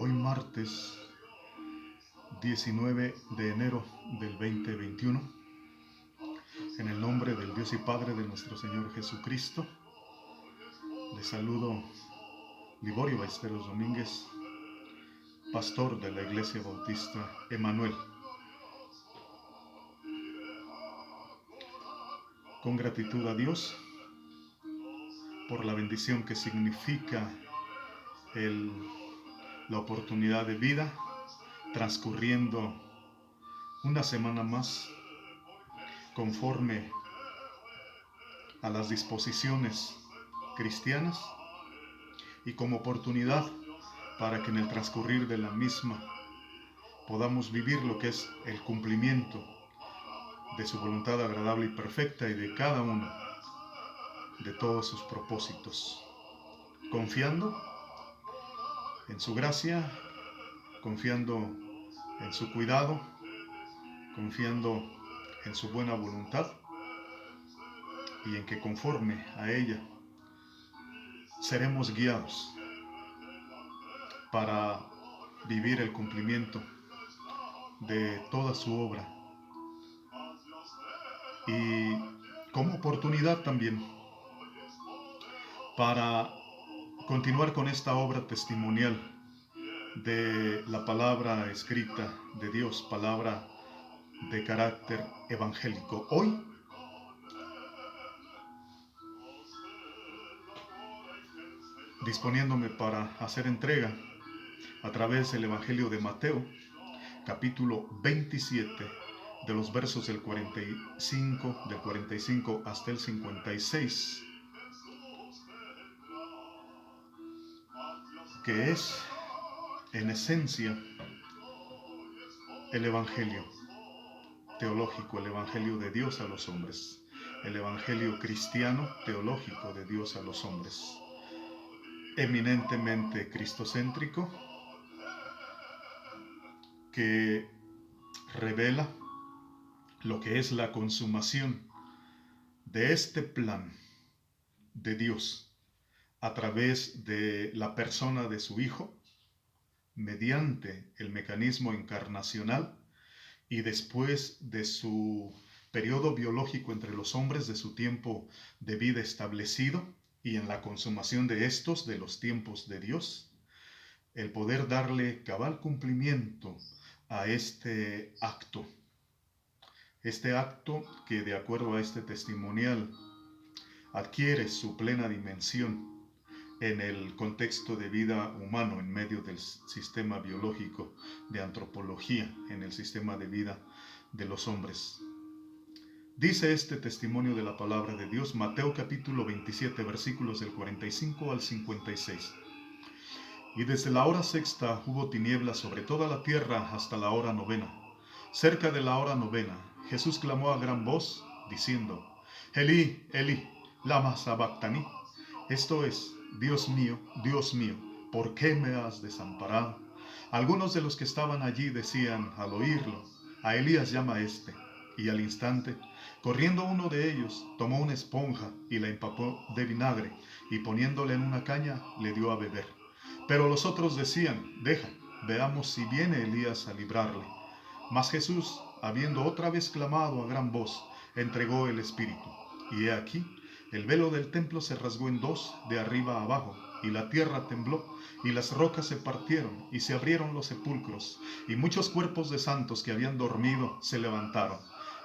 Hoy martes 19 de enero del 2021, en el nombre del Dios y Padre de nuestro Señor Jesucristo, les saludo Liborio Ballesteros Domínguez, pastor de la Iglesia Bautista Emanuel. Con gratitud a Dios por la bendición que significa la oportunidad de vida, transcurriendo una semana más conforme a las disposiciones cristianas y como oportunidad para que en el transcurrir de la misma podamos vivir lo que es el cumplimiento de su voluntad agradable y perfecta y de cada uno de todos sus propósitos, confiando en su gracia, confiando en su cuidado, confiando en su buena voluntad y en que conforme a ella seremos guiados para vivir el cumplimiento de toda su obra y como oportunidad también para continuar con esta obra testimonial de la palabra escrita de Dios, palabra de carácter evangélico. Hoy disponiéndome para hacer entrega a través del Evangelio de Mateo, capítulo 27, de los versos del 45 hasta el 56, que es en esencia el Evangelio teológico, el Evangelio de Dios a los hombres, el Evangelio cristiano teológico de Dios a los hombres, eminentemente cristocéntrico, que revela lo que es la consumación de este plan de Dios a través de la persona de su Hijo, mediante el mecanismo encarnacional y después de su periodo biológico entre los hombres, de su tiempo de vida establecido y en la consumación de estos, de los tiempos de Dios, el poder darle cabal cumplimiento a este acto que de acuerdo a este testimonial adquiere su plena dimensión en el contexto de vida humano, en medio del sistema biológico de antropología, en el sistema de vida de los hombres. Dice este testimonio de la palabra de Dios, Mateo capítulo 27, versículos del 45 al 56. Y desde la hora sexta hubo tinieblas sobre toda la tierra hasta la hora novena. Cerca de la hora novena, Jesús clamó a gran voz, diciendo, Elí, Elí, lama sabactani. Esto es, Dios mío, ¿por qué me has desamparado? Algunos de los que estaban allí decían al oírlo, a Elías llama este. Y al instante, corriendo uno de ellos, tomó una esponja y la empapó de vinagre, y poniéndole en una caña, le dio a beber. Pero los otros decían, deja, veamos si viene Elías a librarle. Mas Jesús, habiendo otra vez clamado a gran voz, entregó el espíritu. Y he aquí, el velo del templo se rasgó en dos, de arriba a abajo, y la tierra tembló, y las rocas se partieron, y se abrieron los sepulcros, y muchos cuerpos de santos que habían dormido se levantaron.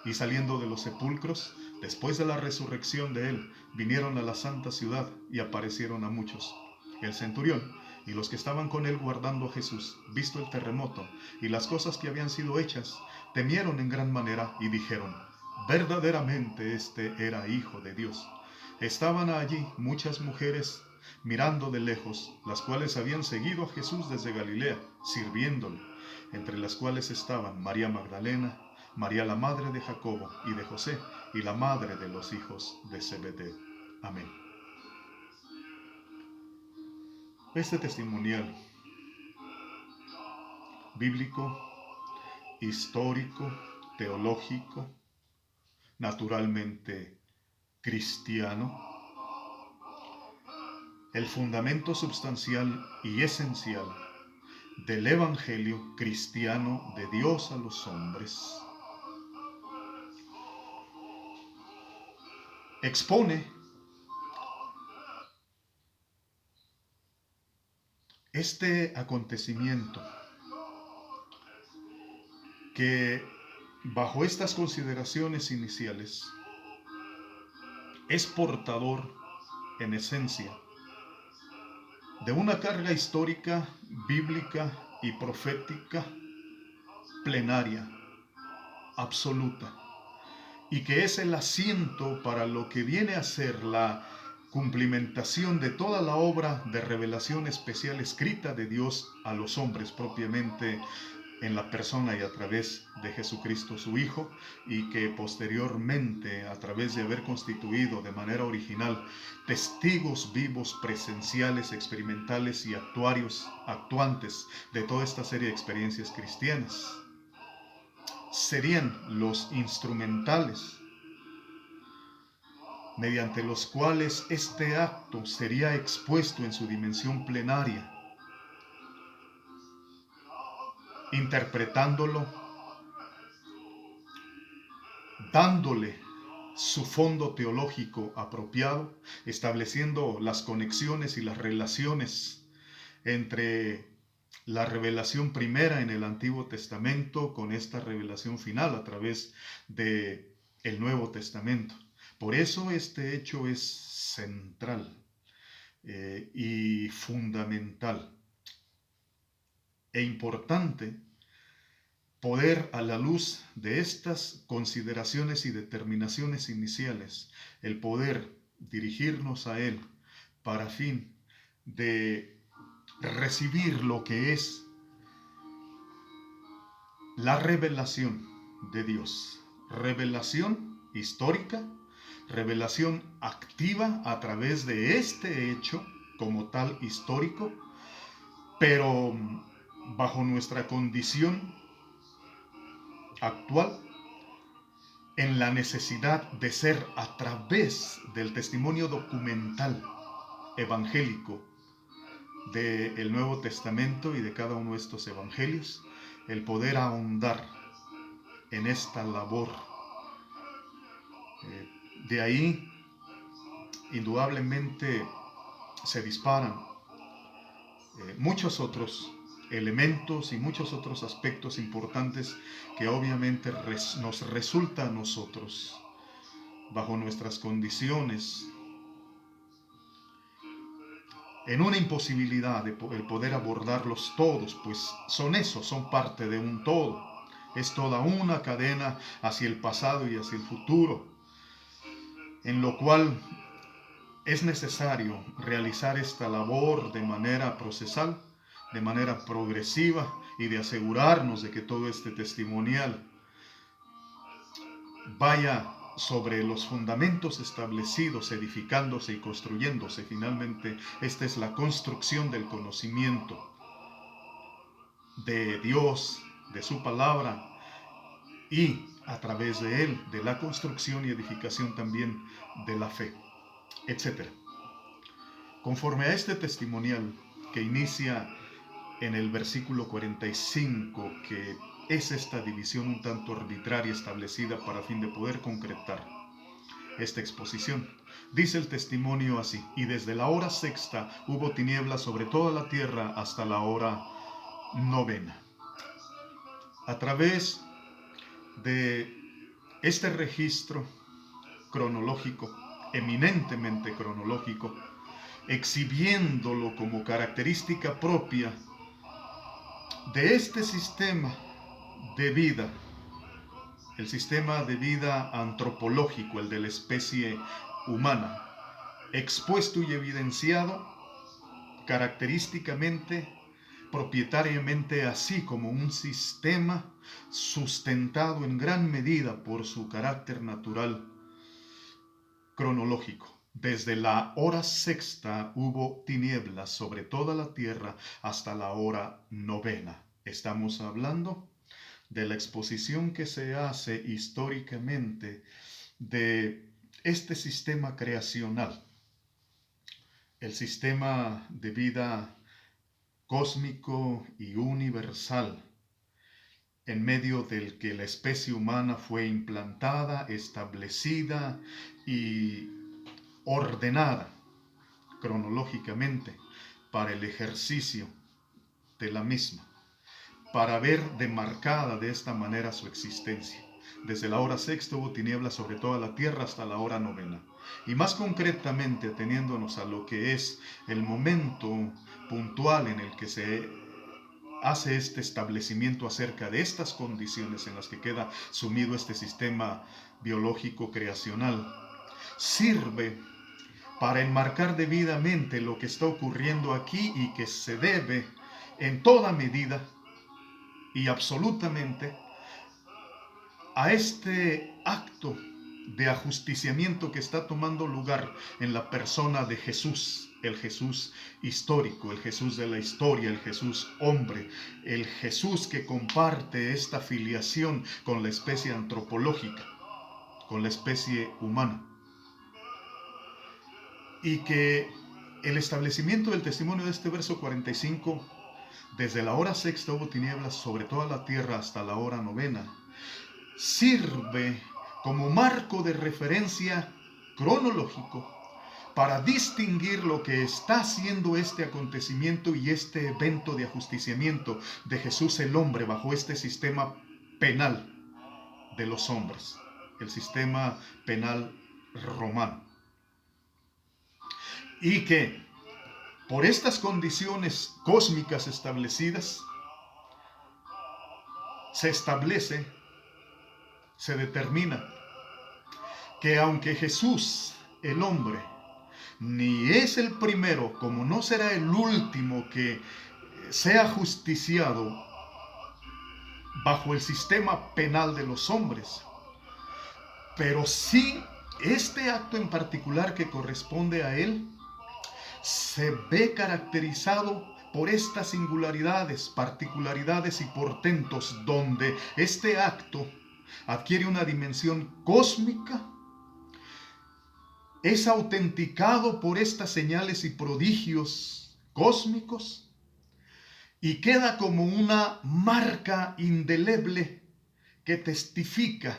Y saliendo de los sepulcros, después de la resurrección de él, vinieron a la santa ciudad, y aparecieron a muchos. El centurión y los que estaban con él guardando a Jesús, visto el terremoto y las cosas que habían sido hechas, temieron en gran manera y dijeron, verdaderamente este era Hijo de Dios. Estaban allí muchas mujeres mirando de lejos, las cuales habían seguido a Jesús desde Galilea, sirviéndole, entre las cuales estaban María Magdalena, María la madre de Jacobo y de José, y la madre de los hijos de Zebedeo. Amén. Este testimonial bíblico, histórico, teológico, naturalmente cristiano, el fundamento sustancial y esencial del Evangelio cristiano de Dios a los hombres. Expone este acontecimiento que, bajo estas consideraciones iniciales, es portador, en esencia, de una carga histórica, bíblica y profética plenaria, absoluta, y que es el asiento para lo que viene a ser la cumplimentación de toda la obra de revelación especial escrita de Dios a los hombres propiamente en la persona y a través de Jesucristo su Hijo, y que posteriormente, a través de haber constituido de manera original testigos vivos, presenciales, experimentales y actuantes de toda esta serie de experiencias cristianas, serían los instrumentales mediante los cuales este acto sería expuesto en su dimensión plenaria, interpretándolo, dándole su fondo teológico apropiado, estableciendo las conexiones y las relaciones entre la revelación primera en el Antiguo Testamento con esta revelación final a través de el Nuevo Testamento. Por eso este hecho es central y fundamental e importante poder, a la luz de estas consideraciones y determinaciones iniciales, el poder dirigirnos a Él para fin de recibir lo que es la revelación de Dios. Revelación histórica, revelación activa a través de este hecho como tal histórico, pero bajo nuestra condición actual, en la necesidad de ser, a través del testimonio documental evangélico del Nuevo Testamento y de cada uno de estos evangelios, el poder ahondar en esta labor. De ahí, indudablemente, se disparan muchos otros elementos y muchos otros aspectos importantes que obviamente nos resulta a nosotros, bajo nuestras condiciones, en una imposibilidad de el poder abordarlos todos, pues son parte de un todo. Es toda una cadena hacia el pasado y hacia el futuro, en lo cual es necesario realizar esta labor de manera procesal, de manera progresiva, y de asegurarnos de que todo este testimonial vaya sobre los fundamentos establecidos, edificándose y construyéndose. Finalmente, esta es la construcción del conocimiento de Dios, de su palabra, y a través de él, de la construcción y edificación también de la fe, etc. Conforme a este testimonial que inicia en el versículo 45, que es esta división un tanto arbitraria establecida para fin de poder concretar esta exposición. Dice el testimonio así: y desde la hora sexta hubo tinieblas sobre toda la tierra hasta la hora novena. A través de este registro cronológico, eminentemente cronológico, exhibiéndolo como característica propia de este sistema de vida, el sistema de vida antropológico, el de la especie humana, expuesto y evidenciado característicamente, propietariamente, así como un sistema sustentado en gran medida por su carácter natural cronológico. Desde la hora sexta hubo tinieblas sobre toda la tierra hasta la hora novena. Estamos hablando de la exposición que se hace históricamente de este sistema creacional, el sistema de vida cósmico y universal, en medio del que la especie humana fue implantada, establecida y ordenada cronológicamente para el ejercicio de la misma, para ver demarcada de esta manera su existencia. Desde la hora sexta hubo tinieblas sobre toda la tierra hasta la hora novena. Y más concretamente, ateniéndonos a lo que es el momento puntual en el que se hace este establecimiento acerca de estas condiciones en las que queda sumido este sistema biológico creacional, sirve para enmarcar debidamente lo que está ocurriendo aquí y que se debe en toda medida y absolutamente a este acto de ajusticiamiento que está tomando lugar en la persona de Jesús, el Jesús histórico, el Jesús de la historia, el Jesús hombre, el Jesús que comparte esta filiación con la especie antropológica, con la especie humana. Y que el establecimiento del testimonio de este verso 45, desde la hora sexta hubo tinieblas sobre toda la tierra hasta la hora novena, sirve como marco de referencia cronológico para distinguir lo que está haciendo este acontecimiento y este evento de ajusticiamiento de Jesús el hombre bajo este sistema penal de los hombres, el sistema penal romano. Y que por estas condiciones cósmicas establecidas se establece, se determina que aunque Jesús, el hombre, ni es el primero, como no será el último que sea justiciado bajo el sistema penal de los hombres, pero sí este acto en particular que corresponde a él se ve caracterizado por estas singularidades, particularidades y portentos, donde este acto adquiere una dimensión cósmica, es autenticado por estas señales y prodigios cósmicos y queda como una marca indeleble que testifica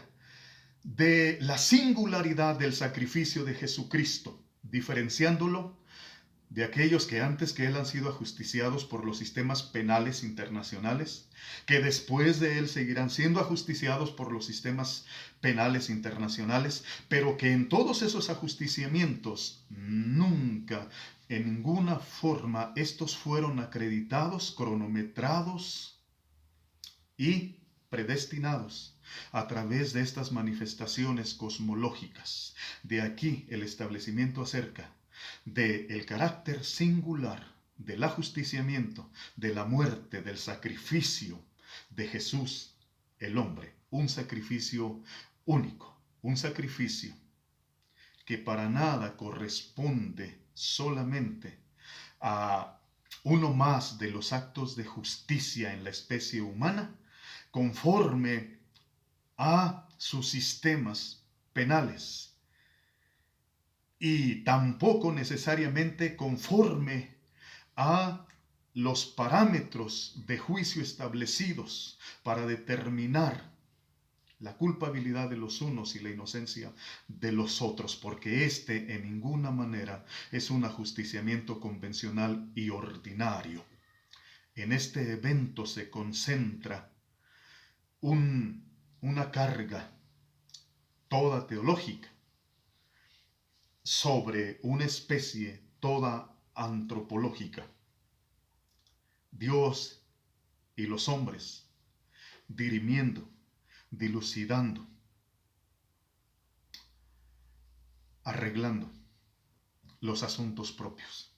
de la singularidad del sacrificio de Jesucristo, diferenciándolo de aquellos que antes que él han sido ajusticiados por los sistemas penales internacionales, que después de él seguirán siendo ajusticiados por los sistemas penales internacionales, pero que en todos esos ajusticiamientos nunca, en ninguna forma, estos fueron acreditados, cronometrados y predestinados a través de estas manifestaciones cosmológicas. De aquí el establecimiento acerca del carácter singular del ajusticiamiento, de la muerte, del sacrificio de Jesús, el hombre. Un sacrificio único, un sacrificio que para nada corresponde solamente a uno más de los actos de justicia en la especie humana, conforme a sus sistemas penales, y tampoco necesariamente conforme a los parámetros de juicio establecidos para determinar la culpabilidad de los unos y la inocencia de los otros, porque este en ninguna manera es un ajusticiamiento convencional y ordinario. En este evento se concentra una carga toda teológica sobre una especie toda antropológica. Dios y los hombres dirimiendo, dilucidando, arreglando los asuntos propios.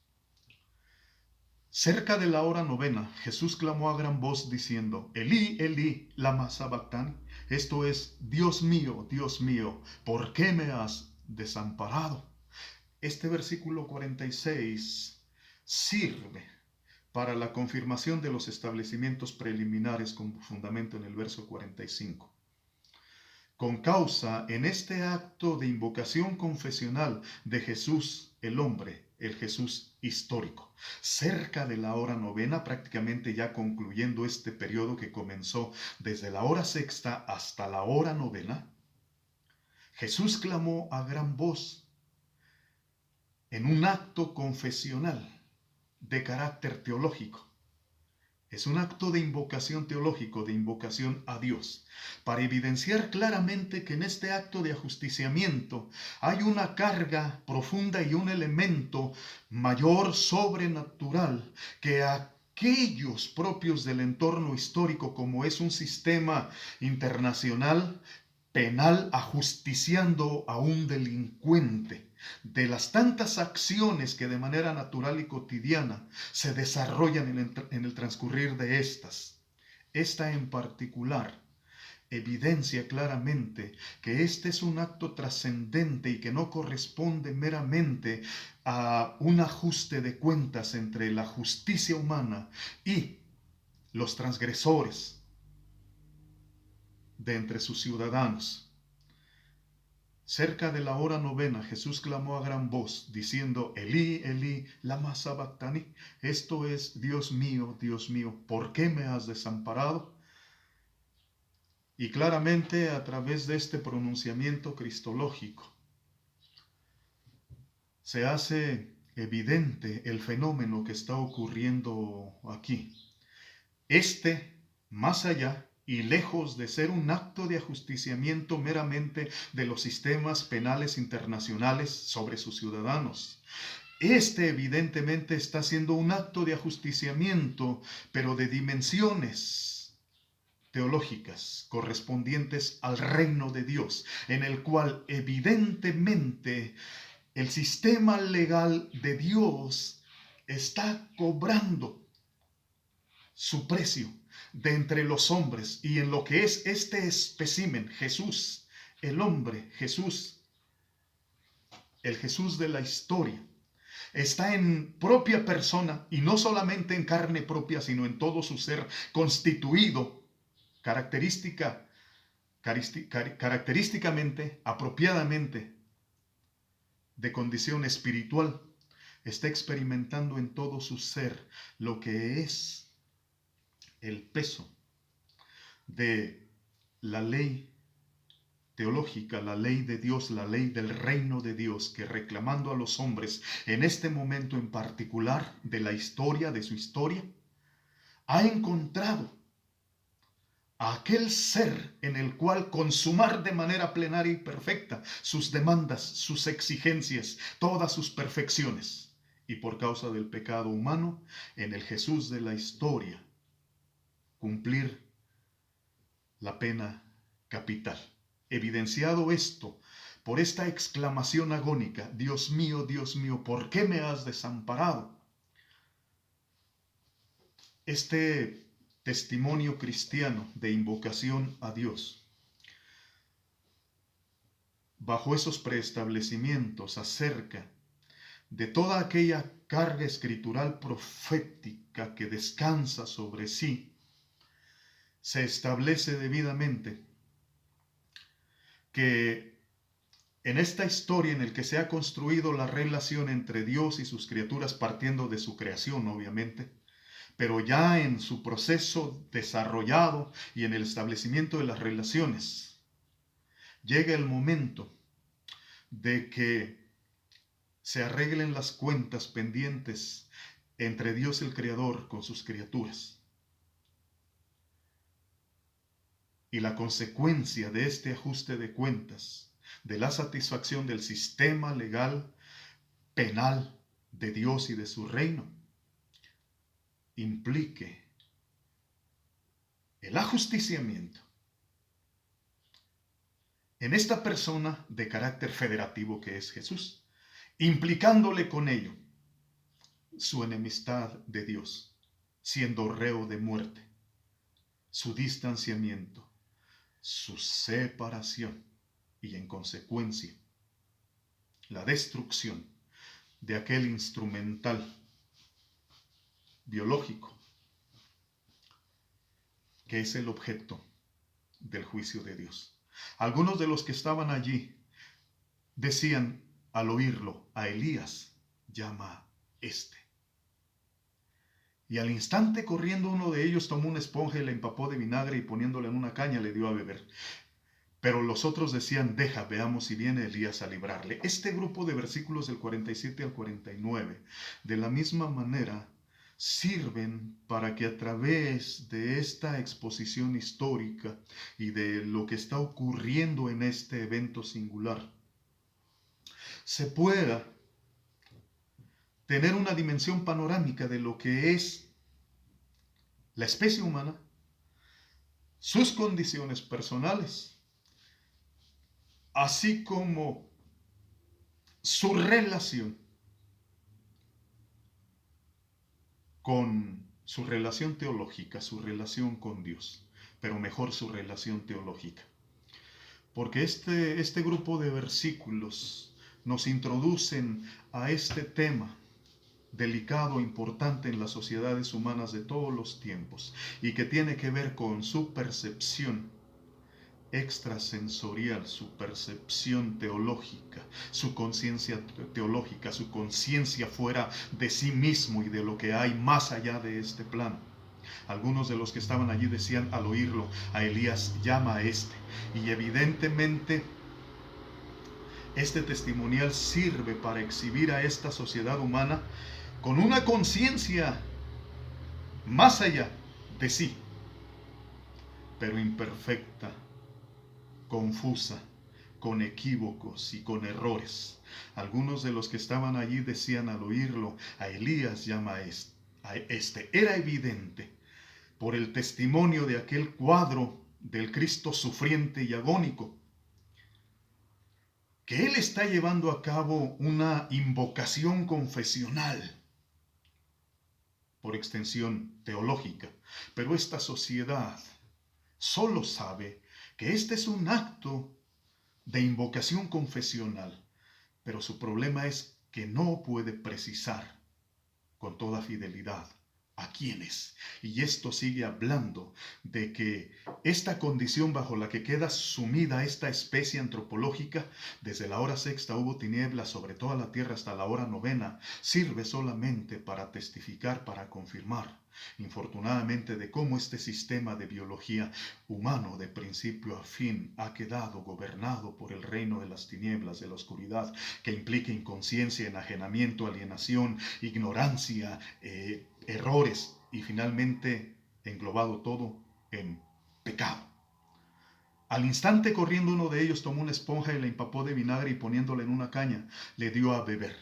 Cerca de la hora novena, Jesús clamó a gran voz diciendo: Elí, Elí, lama sabactani. Esto es: Dios mío, ¿por qué me has desamparado? Este versículo 46 sirve para la confirmación de los establecimientos preliminares con fundamento en el verso 45. Con causa en este acto de invocación confesional de Jesús el hombre, el Jesús histórico. Cerca de la hora novena, prácticamente ya concluyendo este periodo que comenzó desde la hora sexta hasta la hora novena, Jesús clamó a gran voz en un acto confesional de carácter teológico. Es un acto de invocación teológico, de invocación a Dios, para evidenciar claramente que en este acto de ajusticiamiento hay una carga profunda y un elemento mayor, sobrenatural, que aquellos propios del entorno histórico, como es un sistema internacional penal ajusticiando a un delincuente, de las tantas acciones que de manera natural y cotidiana se desarrollan en el transcurrir de estas. Esta en particular evidencia claramente que este es un acto trascendente y que no corresponde meramente a un ajuste de cuentas entre la justicia humana y los transgresores de entre sus ciudadanos. Cerca de la hora novena, Jesús clamó a gran voz, diciendo, Elí, Elí, lama sabactani. Esto es, Dios mío, ¿por qué me has desamparado? Y claramente a través de este pronunciamiento cristológico se hace evidente el fenómeno que está ocurriendo aquí. Más allá, y lejos de ser un acto de ajusticiamiento meramente de los sistemas penales internacionales sobre sus ciudadanos, evidentemente está siendo un acto de ajusticiamiento, pero de dimensiones teológicas correspondientes al reino de Dios, en el cual evidentemente el sistema legal de Dios está cobrando su precio de entre los hombres, y en lo que es este espécimen, Jesús, el hombre, Jesús, el Jesús de la historia, está en propia persona, y no solamente en carne propia, sino en todo su ser constituido, característicamente, apropiadamente, de condición espiritual. Está experimentando en todo su ser lo que es el peso de la ley teológica, la ley de Dios, la ley del reino de Dios, que reclamando a los hombres en este momento en particular de la historia, de su historia, ha encontrado a aquel ser en el cual consumar de manera plenaria y perfecta sus demandas, sus exigencias, todas sus perfecciones, y por causa del pecado humano, en el Jesús de la historia, cumplir la pena capital. Evidenciado esto por esta exclamación agónica, Dios mío, ¿por qué me has desamparado? Este testimonio cristiano de invocación a Dios, bajo esos preestablecimientos acerca de toda aquella carga escritural profética que descansa sobre sí, se establece debidamente que en esta historia en la que se ha construido la relación entre Dios y sus criaturas, partiendo de su creación, obviamente, pero ya en su proceso desarrollado y en el establecimiento de las relaciones, llega el momento de que se arreglen las cuentas pendientes entre Dios el Creador con sus criaturas. Y la consecuencia de este ajuste de cuentas, de la satisfacción del sistema legal penal de Dios y de su reino, implique el ajusticiamiento en esta persona de carácter federativo que es Jesús, implicándole con ello su enemistad de Dios, siendo reo de muerte, su distanciamiento, su separación y en consecuencia la destrucción de aquel instrumental biológico que es el objeto del juicio de Dios. Algunos de los que estaban allí decían al oírlo a Elías, llama este. Y al instante corriendo uno de ellos tomó una esponja y la empapó de vinagre y poniéndola en una caña le dio a beber. Pero los otros decían, deja, veamos si viene Elías a librarle. Este grupo de versículos del 47 al 49, de la misma manera, sirven para que a través de esta exposición histórica y de lo que está ocurriendo en este evento singular, se pueda tener una dimensión panorámica de lo que es la especie humana, sus condiciones personales, así como su relación con su relación teológica, su relación con Dios, pero mejor su relación teológica. Porque este grupo de versículos nos introducen a este tema delicado, importante en las sociedades humanas de todos los tiempos y que tiene que ver con su percepción extrasensorial, su percepción teológica, su conciencia teológica, su conciencia fuera de sí mismo y de lo que hay más allá de este plano. Algunos de los que estaban allí decían al oírlo, a Elías llama a este. Y evidentemente este testimonial sirve para exhibir a esta sociedad humana con una conciencia más allá de sí, pero imperfecta, confusa, con equívocos y con errores. Algunos de los que estaban allí decían al oírlo, a Elías llama a este. Era evidente por el testimonio de aquel cuadro del Cristo sufriente y agónico, que él está llevando a cabo una invocación confesional, por extensión teológica, pero esta sociedad solo sabe que este es un acto de invocación confesional, pero su problema es que no puede precisar con toda fidelidad a quiénes. Y esto sigue hablando de que esta condición bajo la que queda sumida esta especie antropológica, desde la hora sexta hubo tinieblas sobre toda la tierra hasta la hora novena, sirve solamente para testificar, para confirmar, infortunadamente, de cómo este sistema de biología humano de principio a fin ha quedado gobernado por el reino de las tinieblas, de la oscuridad, que implica inconsciencia, enajenamiento, alienación, ignorancia, errores y finalmente englobado todo en pecado. Al instante corriendo uno de ellos tomó una esponja y la empapó de vinagre y poniéndola en una caña le dio a beber.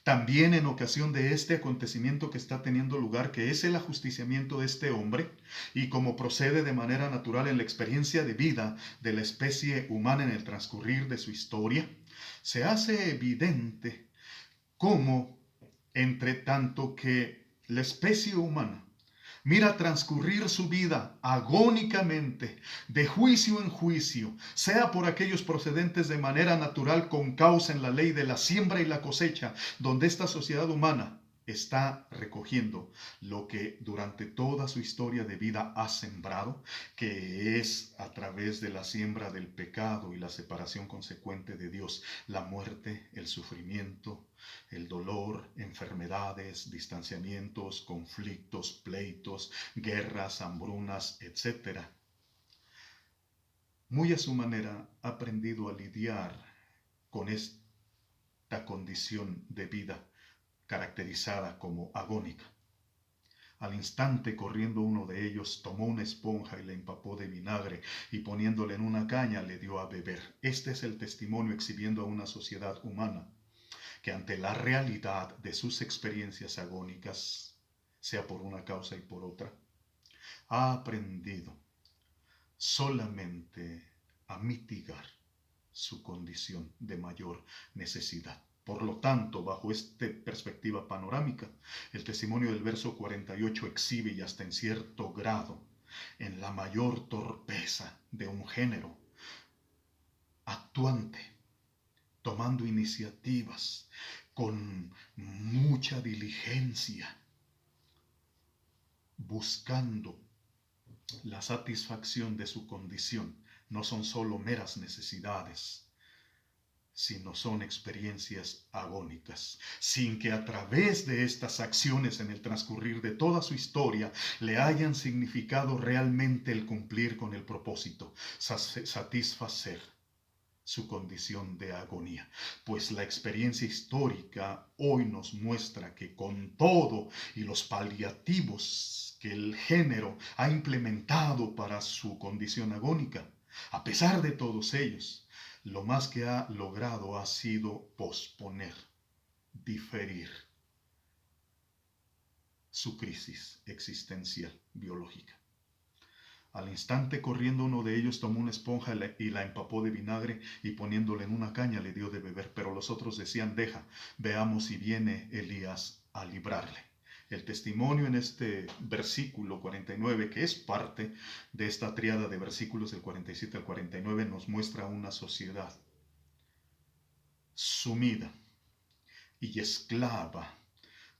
También en ocasión de este acontecimiento que está teniendo lugar, que es el ajusticiamiento de este hombre, y como procede de manera natural en la experiencia de vida de la especie humana en el transcurrir de su historia, se hace evidente cómo, entre tanto que la especie humana mira transcurrir su vida agónicamente, de juicio en juicio, sea por aquellos procedentes de manera natural con causa en la ley de la siembra y la cosecha, donde esta sociedad humana está recogiendo lo que durante toda su historia de vida ha sembrado, que es a través de la siembra del pecado y la separación consecuente de Dios, la muerte, el sufrimiento, el dolor, enfermedades, distanciamientos, conflictos, pleitos, guerras, hambrunas, etc. Muy a su manera ha aprendido a lidiar con esta condición de vida caracterizada como agónica. Al instante, corriendo uno de ellos, tomó una esponja y la empapó de vinagre y poniéndola en una caña le dio a beber. Este es el testimonio exhibiendo a una sociedad humana que ante la realidad de sus experiencias agónicas, sea por una causa y por otra, ha aprendido solamente a mitigar su condición de mayor necesidad. Por lo tanto, bajo esta perspectiva panorámica, el testimonio del verso 48 exhibe y hasta en cierto grado en la mayor torpeza de un género actuante, tomando iniciativas con mucha diligencia, buscando la satisfacción de su condición. No son solo meras necesidades, sino son experiencias agónicas, sin que a través de estas acciones en el transcurrir de toda su historia le hayan significado realmente el cumplir con el propósito, satisfacer su condición de agonía. Pues la experiencia histórica hoy nos muestra que con todo y los paliativos que el género ha implementado para su condición agónica, a pesar de todos ellos, lo más que ha logrado ha sido posponer, diferir su crisis existencial biológica. Al instante, corriendo, uno de ellos tomó una esponja y la empapó de vinagre y poniéndola en una caña le dio de beber. Pero los otros decían: deja, veamos si viene Elías a librarle. El testimonio en este versículo 49, que es parte de esta tríada de versículos del 47 al 49, nos muestra una sociedad sumida y esclava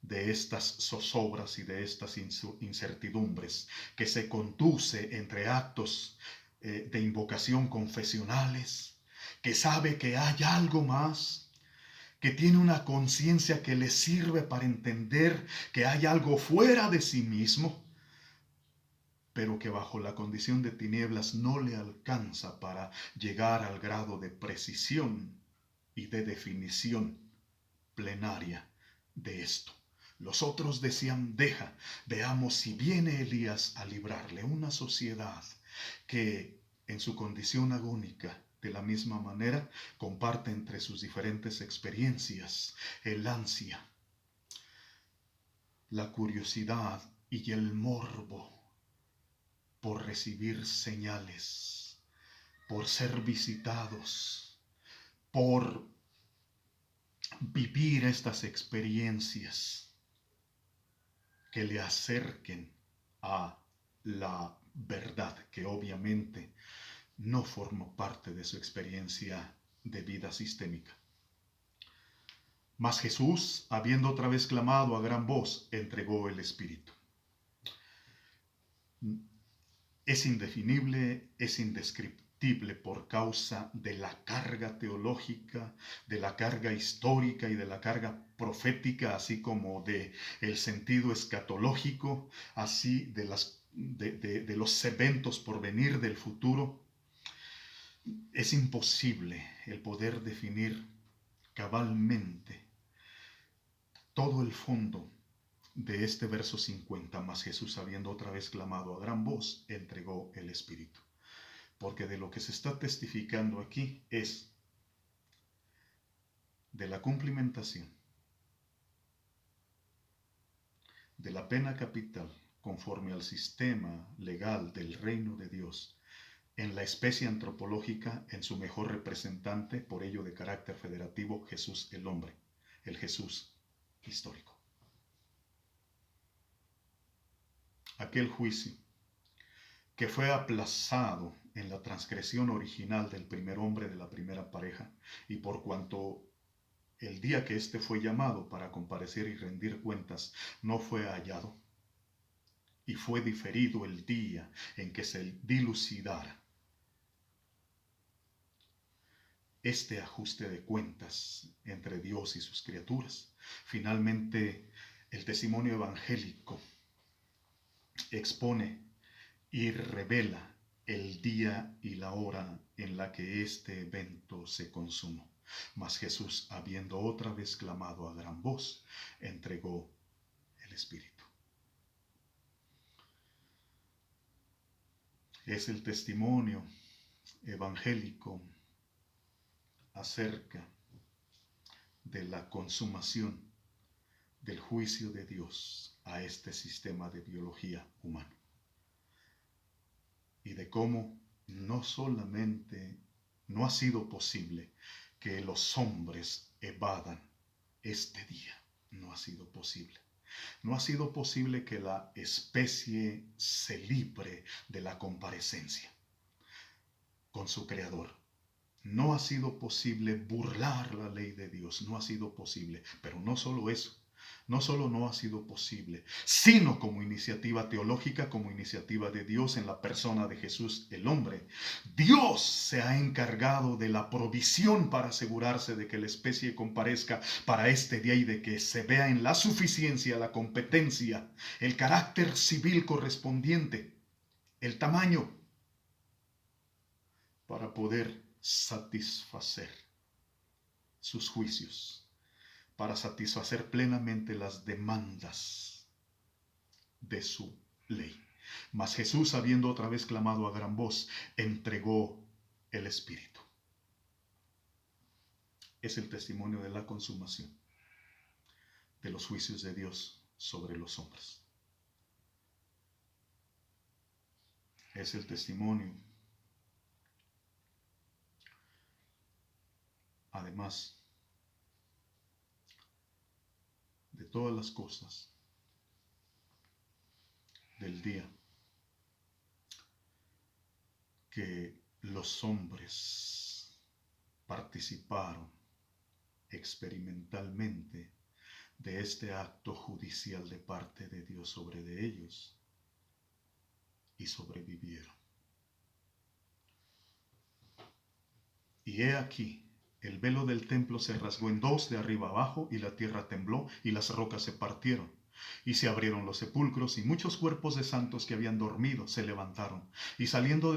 de estas zozobras y de estas incertidumbres, que se conduce entre actos de invocación confesionales, que sabe que hay algo más, que tiene una conciencia que le sirve para entender que hay algo fuera de sí mismo, pero que bajo la condición de tinieblas no le alcanza para llegar al grado de precisión y de definición plenaria de esto. Los otros decían: deja, veamos si viene Elías a librarle. Una sociedad que en su condición agónica, de la misma manera, comparte entre sus diferentes experiencias el ansia, la curiosidad y el morbo por recibir señales, por ser visitados, por vivir estas experiencias que le acerquen a la verdad, que obviamente no forma parte de su experiencia de vida sistémica. Mas Jesús, habiendo otra vez clamado a gran voz, entregó el Espíritu. Es indefinible, es indescriptible por causa de la carga teológica, de la carga histórica y de la carga profética, así como de el sentido escatológico, así de los eventos por venir del futuro. Es imposible el poder definir cabalmente todo el fondo de este verso 50, mas Jesús, habiendo otra vez clamado a gran voz, entregó el Espíritu. Porque de lo que se está testificando aquí es de la cumplimentación de la pena capital conforme al sistema legal del reino de Dios en la especie antropológica, en su mejor representante, por ello de carácter federativo, Jesús el hombre, el Jesús histórico. Aquel juicio que fue aplazado en la transgresión original del primer hombre de la primera pareja, y por cuanto el día que éste fue llamado para comparecer y rendir cuentas no fue hallado, y fue diferido el día en que se dilucidara este ajuste de cuentas entre Dios y sus criaturas. Finalmente, el testimonio evangélico expone y revela el día y la hora en la que este evento se consumó. Mas Jesús, habiendo otra vez clamado a gran voz, entregó el Espíritu. Es el testimonio evangélico acerca de la consumación del juicio de Dios a este sistema de biología humana, y de cómo no solamente no ha sido posible que los hombres evadan este día, no ha sido posible. No ha sido posible que la especie se libre de la comparecencia con su creador. No ha sido posible burlar la ley de Dios, no ha sido posible. Pero no solo eso, no solo no ha sido posible, sino como iniciativa teológica, como iniciativa de Dios en la persona de Jesús el hombre. Dios se ha encargado de la provisión para asegurarse de que la especie comparezca para este día y de que se vea en la suficiencia, la competencia, el carácter civil correspondiente, el tamaño, para poder satisfacer sus juicios, para satisfacer plenamente las demandas de su ley. Mas Jesús, habiendo otra vez clamado a gran voz, entregó el Espíritu. Es el testimonio de la consumación de los juicios de Dios sobre los hombres. Es el testimonio, además, de todas las cosas del día que los hombres participaron experimentalmente de este acto judicial de parte de Dios sobre de ellos y sobrevivieron. Y he aquí, el velo del templo se rasgó en dos de arriba abajo, y la tierra tembló, y las rocas se partieron, y se abrieron los sepulcros, y muchos cuerpos de santos que habían dormido se levantaron, y saliendo de